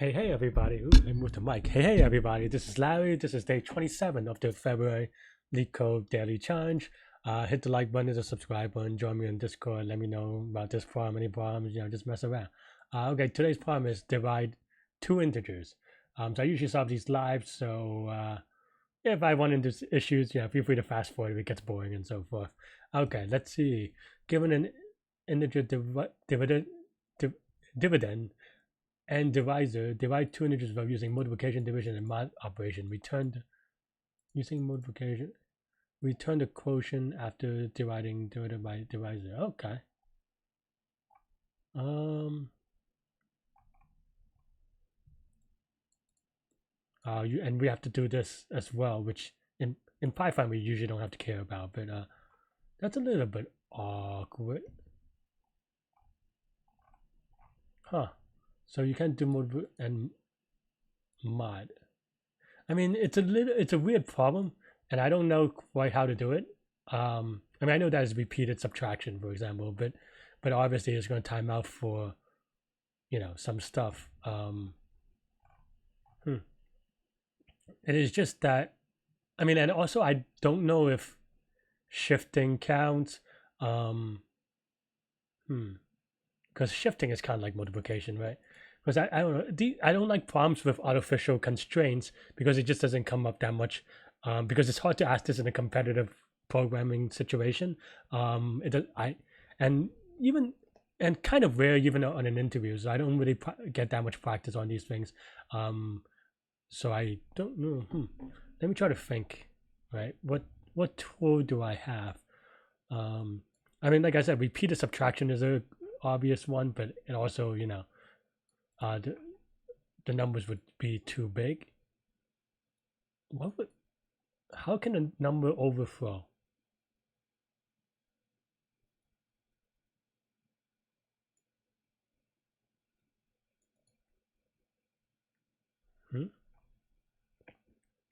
Hey everybody. Ooh, I moved the mic. Hey everybody. This is Larry. This is day 27 of the February Leetcode Daily Challenge. Hit the like button, the subscribe button, join me on Discord, let me know about this problem, any problems, just mess around. Okay, today's problem is divide two integers. So I usually solve these live, so if I run into issues, feel free to fast forward if it gets boring and so forth. Okay, let's see. Given an integer dividend and divisor, divide two integers by using multiplication, division, and mod operation. Using multiplication, return the quotient after divided by divisor. Okay. And we have to do this as well, which in Python we usually don't have to care about, but that's a little bit awkward. Huh. So you can't do multiple and mod. I mean, it's a weird problem, and I don't know quite how to do it. I mean, I know that is repeated subtraction, for example, but obviously it's going to time out for, some stuff. It is just that, I mean, and also I don't know if shifting counts. Because shifting is kind of like multiplication, right? Because I don't know, I don't like problems with artificial constraints because it just doesn't come up that much. Because it's hard to ask this in a competitive programming situation. And even and kind of rare even on an interview. So I don't really get that much practice on these things. So I don't know. Let me try to think. Right, what tool do I have? I mean, like I said, repeated subtraction is a obvious one, but it also, the numbers would be too big. How can a number overflow?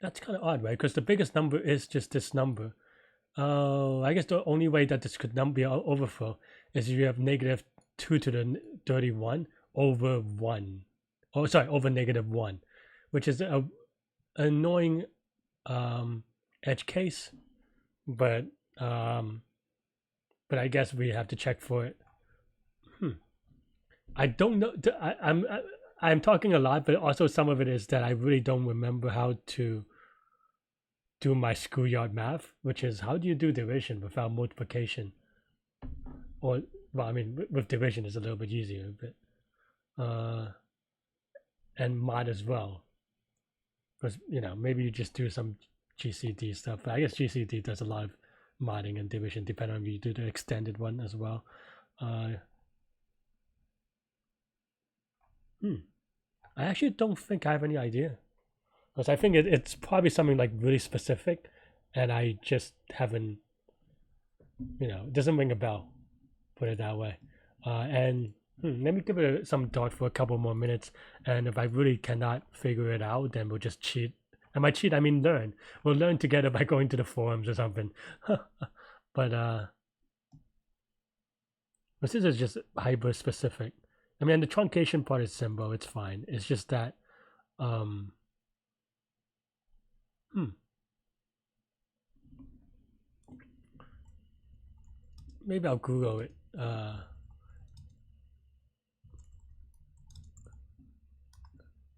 That's kind of odd, right? Because the biggest number is just this number. Oh, I guess the only way that this could be overflow is if you have negative 2 to the 31 over 1. Oh, sorry, over negative 1, which is a annoying edge case, but I guess we have to check for it. I don't know. I'm talking a lot, but also some of it is that I really don't remember how to do my schoolyard math, which is how do you do division without multiplication? Or, well, I mean, with division is a little bit easier, but and mod as well, because maybe you just do some GCD stuff. But I guess GCD does a lot of modding and division, depending on if you do the extended one as well. I actually don't think I have any idea. Because I think it's probably something like really specific, and I just haven't, it doesn't ring a bell, put it that way. And let me give it some thought for a couple more minutes, and if I really cannot figure it out, then we'll just cheat. And by cheat, I mean learn. We'll learn together by going to the forums or something. But this is just hyper specific. I mean, the truncation part is simple. It's fine. It's just that, maybe I'll Google it.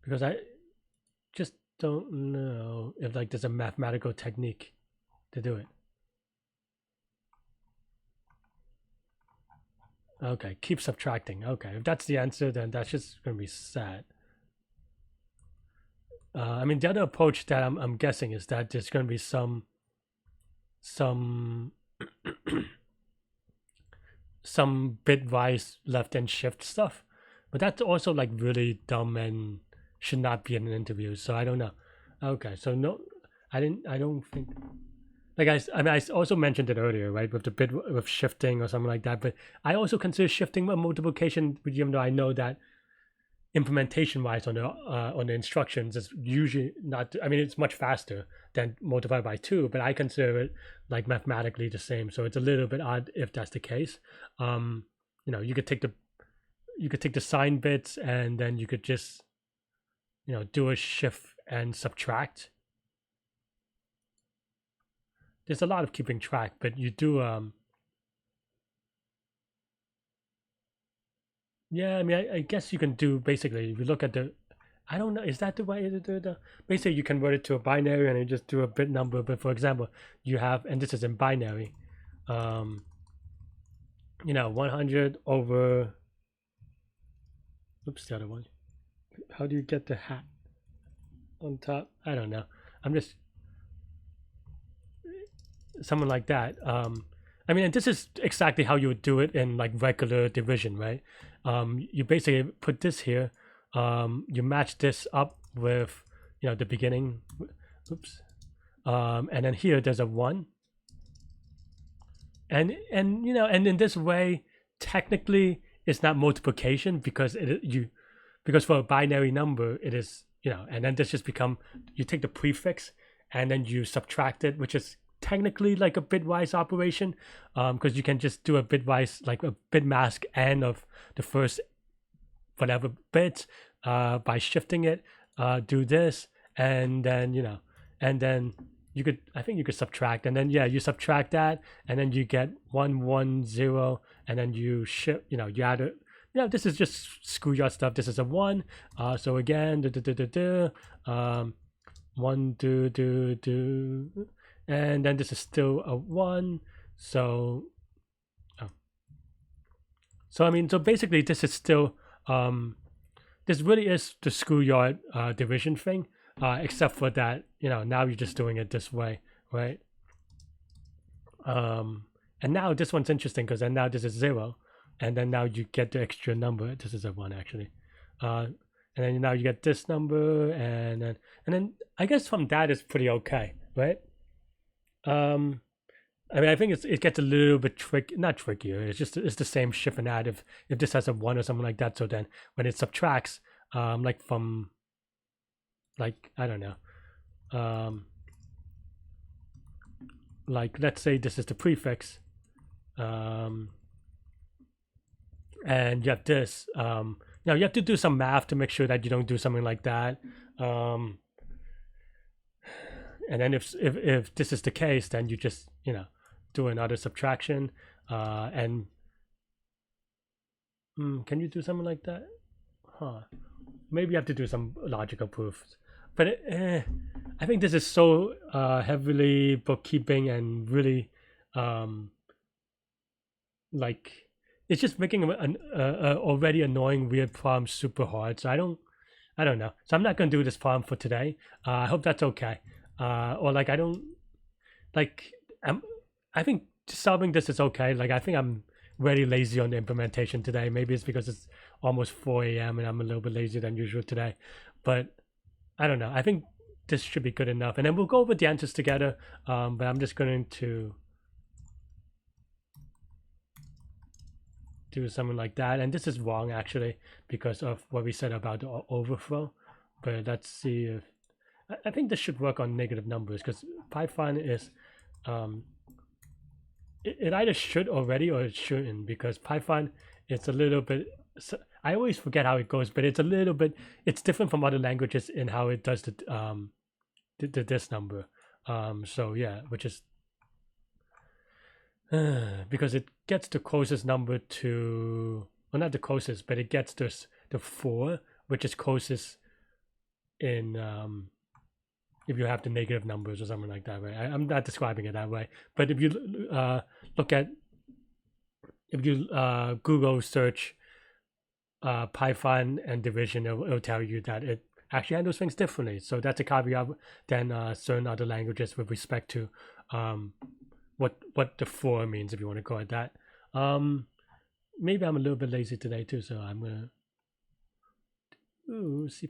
Because I just don't know if like there's a mathematical technique to do it. Okay, keep subtracting. Okay, if that's the answer, then that's just gonna be sad. I mean, the other approach that I'm guessing is that there's gonna be some some bitwise left and shift stuff, but that's also like really dumb and should not be in an interview. So I don't know. Okay, so no, I don't think. Like I mean, I also mentioned it earlier, right, with the bit with shifting or something like that. But I also consider shifting a multiplication, even though I know that implementation wise on the instructions is usually not. I mean, it's much faster than multiply by 2, but I consider it like mathematically the same. So it's a little bit odd if that's the case. You could take the sign bits and then you could just do a shift and subtract. There's a lot of keeping track, but you do yeah, I mean, I guess you can do basically if you look at the, I don't know, is that the way to do the basically you convert it to a binary and you just do a bit number. But for example, you have, and this is in binary, 100 over, oops, the other one. How do you get the hat on top? I don't know. I'm just something like that. I mean, and this is exactly how you would do it in like regular division, right? You basically put this here. You match this up with the beginning. Oops. And then here there's a 1. And and in this way, technically it's not multiplication because because for a binary number it is, and then this just become, you take the prefix and then you subtract it, which is technically like a bitwise operation, because you can just do a bitwise, like a bit mask n of the first whatever bit by shifting it, do this, and then and then you could, I think you could subtract, and then you subtract that, and then you get 1 1 0, and then you shift, you add it. This is just schoolyard stuff. This is a 1, so again 1 2 and then this is still a 1, so I mean, so basically this is still this really is the schoolyard division thing, except for that now you're just doing it this way, right? And now this one's interesting because then now this is 0, and then now you get the extra number. This is a 1 actually, and then now you get this number, and then I guess from that is pretty okay, right? I mean, I think it gets a little bit not trickier. It's the same shift and add if this has a 1 or something like that. So then when it subtracts, like from, like, I don't know, like let's say this is the prefix, and you have this. Now you have to do some math to make sure that you don't do something like that. And then if this is the case, then you just do another subtraction, and can you do something like that? Maybe you have to do some logical proofs, but I think this is so heavily bookkeeping and really like it's just making an already annoying weird problem super hard. So I don't know. So I'm not gonna do this problem for today. I hope that's okay. Or like I don't like I think solving this is okay. Like I think I'm very lazy on the implementation today. Maybe it's because it's almost 4 a.m. and I'm a little bit lazier than usual today. But I don't know. I think this should be good enough. And then we'll go over the answers together. But I'm just going to do something like that. And this is wrong actually because of what we said about the overflow. But let's see if I think this should work on negative numbers because Python is it either should already or it shouldn't, because Python it's a little bit, I always forget how it goes, but it's a little bit, it's different from other languages in how it does the this number. So yeah, which is because it gets the closest number to, well, not the closest, but it gets this the 4, which is closest in if you have the negative numbers or something like that, right? I'm not describing it that way, but if you look at, if you Google search Python and division, it'll tell you that it actually handles things differently. So that's a caveat than certain other languages with respect to what the 4 means, if you want to call it that. Maybe I'm a little bit lazy today too, so I'm gonna C++.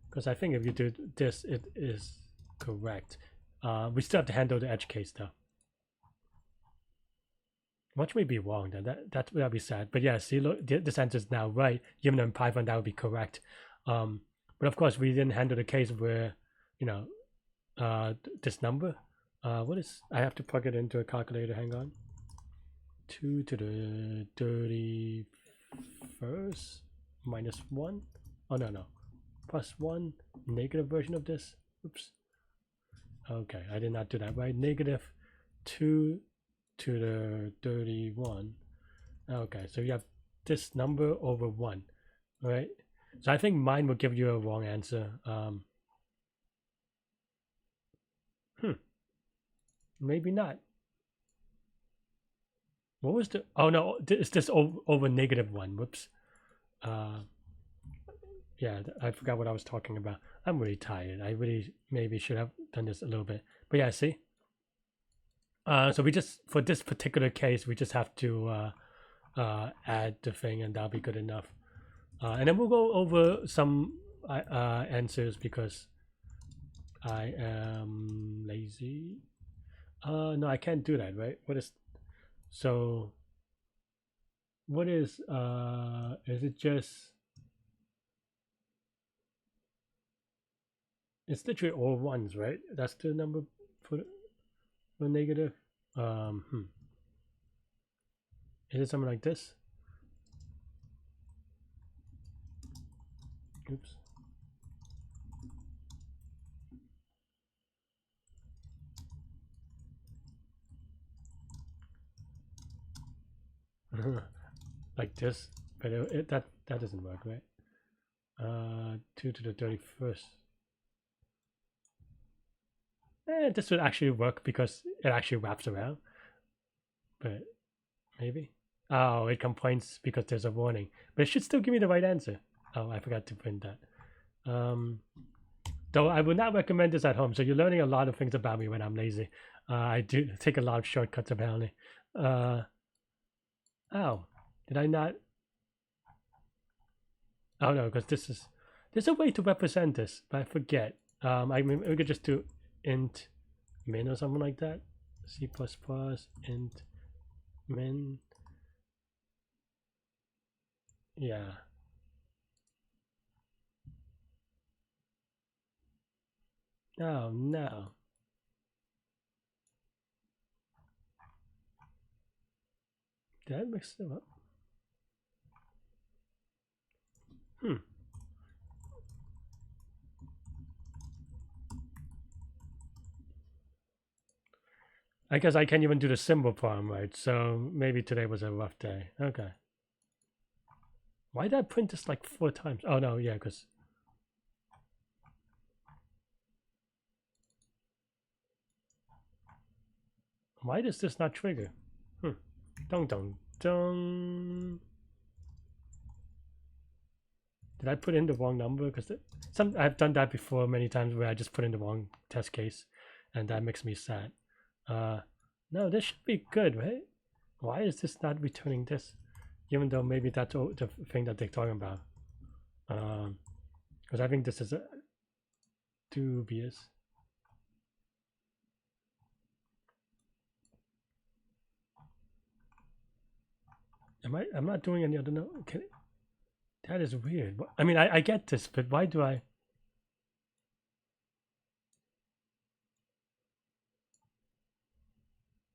Because I think if you do this, it is correct. We still have to handle the edge case though. Which may be wrong then. That would be sad. But yeah, see, look, this answer is now right. Given in Python, that would be correct. But of course, we didn't handle the case where, this number. What is? I have to plug it into a calculator. Hang on. 2 to the 31st minus 1. Oh no. plus 1 negative version of this. Oops. Okay, I did not do that right. Negative 2 to the 31. Okay, so you have this number over 1, right? So I think mine will give you a wrong answer. Maybe not. What was the? Oh no, it's this over negative 1. Whoops. Yeah, I forgot what I was talking about. I'm really tired. I really maybe should have done this a little bit. But yeah, see. So we just, for this particular case, we just have to add the thing, and that'll be good enough. And then we'll go over some answers because I am lazy. No, I can't do that, right? What is, so what is it just, it's literally all ones, right? That's the number for negative. Is it something like this? Oops. Like this, but that doesn't work, right? 2 to the 31st. This would actually work because it actually wraps around, but maybe. Oh, it complains because there's a warning, but it should still give me the right answer. Oh, I forgot to print that. Though I would not recommend this at home. So you're learning a lot of things about me when I'm lazy. I do take a lot of shortcuts apparently. Oh, did I not? Oh no, because there's a way to represent this, but I forget. I mean, we could just do int min or something like that. C++ int min. Yeah. Oh no. Did I mix them up? I guess I can't even do the symbol problem right, so maybe today was a rough day. Okay. Why did I print this like 4 times? Oh no, yeah, because why does this not trigger? Dong dong dong. Did I put in the wrong number? Because I've done that before many times where I just put in the wrong test case, and that makes me sad. No, this should be good, right? Why is this not returning this? Even though maybe that's the thing that they're talking about. Because I think this is dubious. I'm not doing any other note. That is weird. I mean, I get this, but why do I?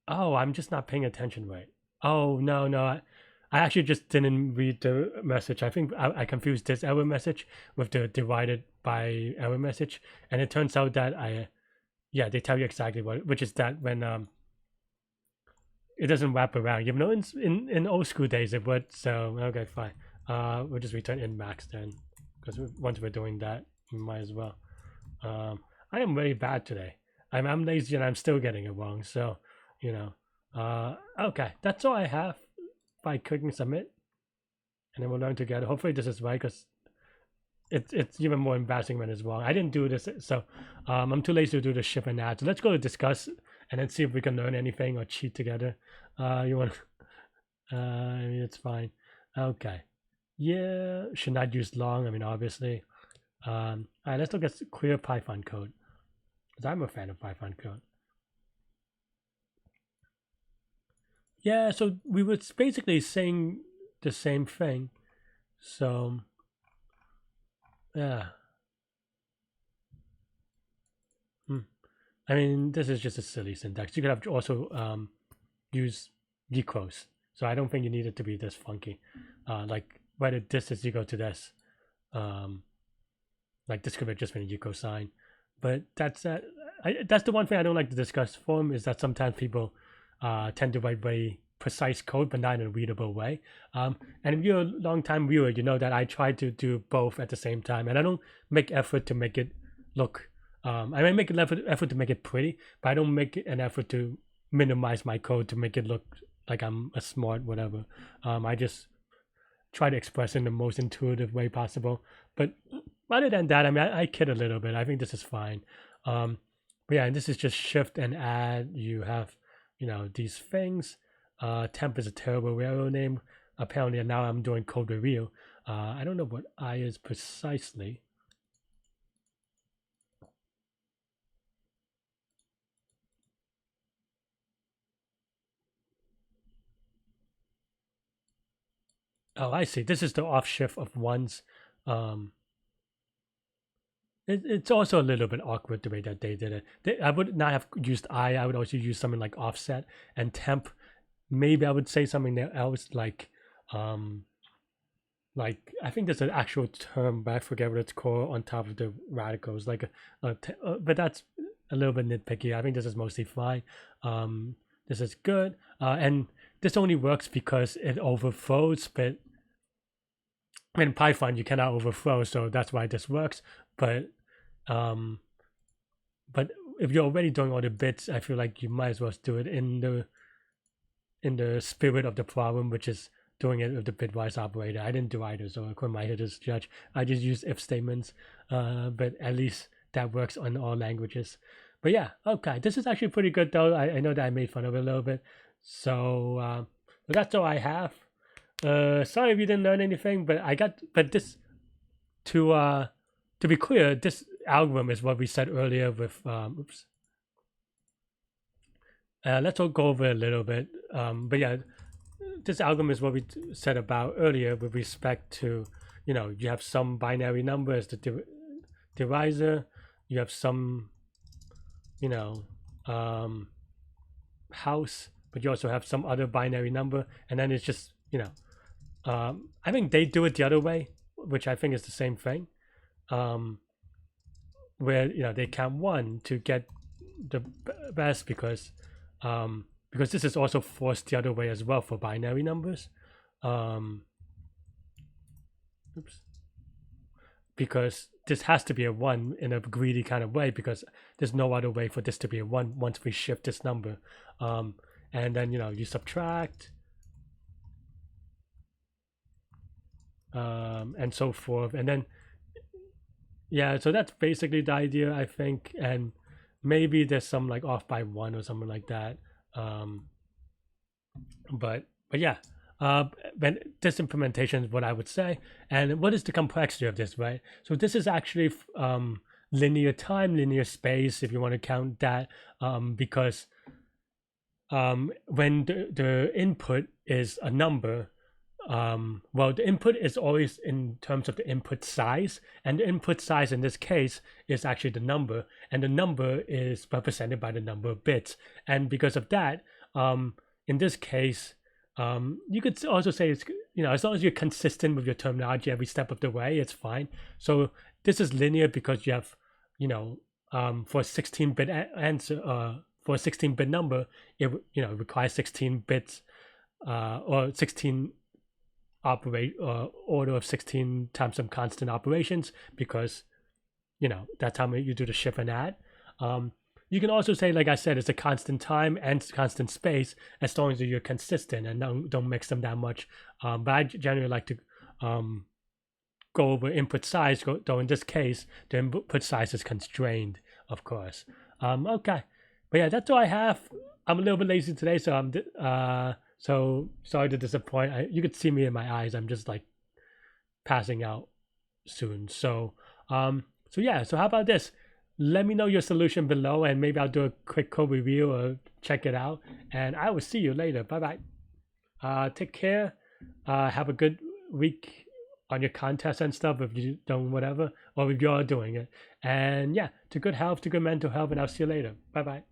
Oh, I'm just not paying attention right. Oh, no. I actually just didn't read the message. I think I confused this error message with the divided by error message. And it turns out that yeah, they tell you exactly what, which is that when it doesn't wrap around. Even though in old school days it would. So, okay, fine. We'll just return in max then. Because once we're doing that, we might as well. I am very bad today. I'm lazy and I'm still getting it wrong. So, you know. Okay, that's all I have by clicking submit. And then we'll learn together. Hopefully this is right because it's even more embarrassing when it's wrong. I didn't do this, so I'm too lazy to do the shift and add. So let's go to discuss and then see if we can learn anything or cheat together. You want? I mean, it's fine. Okay. Yeah, should not use long. I mean, obviously. All right, let's look at clear Python code. Because I'm a fan of Python code. Yeah, so we were basically saying the same thing. So, yeah. I mean, this is just a silly syntax. You could have also use declose. So I don't think you need it to be this funky. Like whether this is equal to this. Like this could have just been a equal sign. But that's that's the one thing I don't like to discuss form is that sometimes people tend to write very precise code but not in a readable way. And if you're a long time viewer, you know that I try to do both at the same time, and I don't make effort to make it look. I may make an effort to make it pretty, but I don't make an effort to minimize my code to make it look like I'm a smart whatever. I just try to express in the most intuitive way possible. But other than that, I mean, I kid a little bit. I think this is fine. But yeah, and this is just shift and add. You have, these things. Temp is a terrible railroad name. Apparently, now I'm doing code review. I don't know what I is precisely. Oh, I see. This is the off shift of ones. It's also a little bit awkward the way that they did it. I would not have used I would also use something like offset and temp. Maybe I would say something else like I think there's an actual term, but I forget what it's called on top of the radicals. But that's a little bit nitpicky. I think this is mostly fine. This is good, and this only works because it overflows. But in Python, you cannot overflow, so that's why this works. But if you're already doing all the bits, I feel like you might as well do it in the spirit of the problem, which is doing it with the bitwise operator. I didn't do either, so I couldn't my hitters judge. I just used if statements, but at least that works on all languages. But yeah, okay, this is actually pretty good though. I know that I made fun of it a little bit, so that's all I have. Sorry if you didn't learn anything, but this to be clear, this algorithm is what we said earlier with let's all go over a little bit. But yeah, this algorithm is what we said about earlier with respect to, you have some binary number as the divisor, you have some, house, but you also have some other binary number, and then it's just, I think they do it the other way, which I think is the same thing, where they count one to get the best because this is also forced the other way as well for binary numbers. Because this has to be a 1 in a greedy kind of way, because there's no other way for this to be a 1 once we shift this number. And then you subtract and so forth, and then yeah, so that's basically the idea, I think. And maybe there's some like off by 1 or something like that. But yeah, but this implementation is what I would say. And what is the complexity of this, right? So this is actually linear time, linear space, if you want to count that, because when the input is a number, well, the input is always in terms of the input size, and the input size in this case is actually the number, and the number is represented by the number of bits. And because of that, in this case, you could also say it's, as long as you're consistent with your terminology every step of the way, it's fine. So this is linear because you have, for a 16-bit answer, for a 16-bit number, it requires 16 bits, or 16 order of 16 times some constant operations, because that's how you do the shift and add. You can also say, like I said, it's a constant time and constant space, as long as you're consistent and don't mix them that much. But I generally like to go over input size, though in this case the input size is constrained, of course. Okay, but yeah, that's all I have. I'm a little bit lazy today, so I'm so sorry to disappoint. You could see me in my eyes. I'm just like passing out soon. So yeah. So how about this? Let me know your solution below, and maybe I'll do a quick code review or check it out. And I will see you later. Bye bye. Take care. Have a good week on your contest and stuff if you don't whatever, or if you are doing it. And yeah, to good health, to good mental health, and I'll see you later. Bye bye.